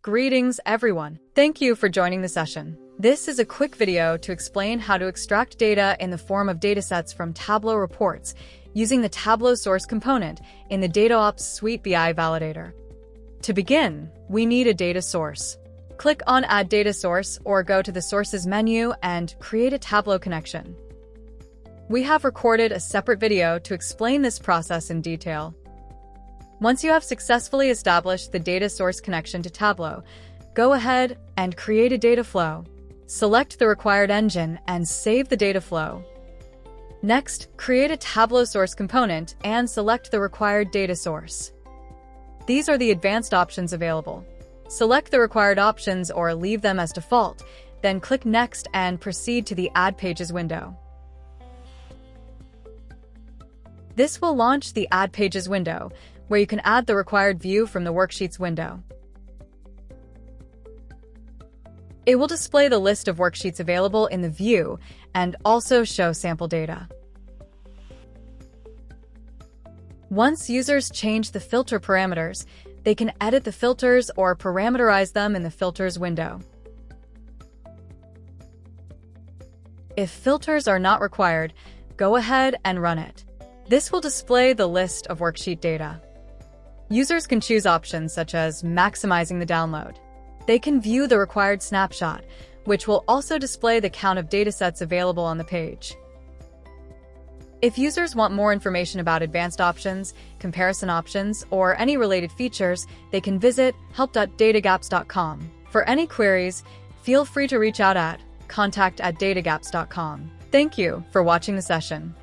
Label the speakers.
Speaker 1: Greetings, everyone. Thank you for joining the session. This is a quick video to explain how to extract data in the form of datasets from Tableau reports using the Tableau source component in the DataOps suite BI Validator. To begin, we need a data source. Click on Add Data Source or go to the Sources menu and create a Tableau connection. We have recorded a separate video to explain this process in detail. Once you have successfully established the data source connection to Tableau, go ahead and create a data flow. Select the required engine and save the data flow. Next, create a Tableau source component and select the required data source. These are the advanced options available. Select the required options or leave them as default, then click Next and proceed to the Add Pages window. This will launch the Add Pages window, where you can add the required view from the Worksheets window. It will display the list of worksheets available in the view and also show sample data. Once users change the filter parameters, they can edit the filters or parameterize them in the Filters window. If filters are not required, go ahead and run it. This will display the list of worksheet data. Users can choose options such as maximizing the download. They can view the required snapshot, which will also display the count of datasets available on the page. If users want more information about advanced options, comparison options, or any related features, they can visit help.datagaps.com. For any queries, feel free to reach out at contact@datagaps.com. Thank you for watching the session.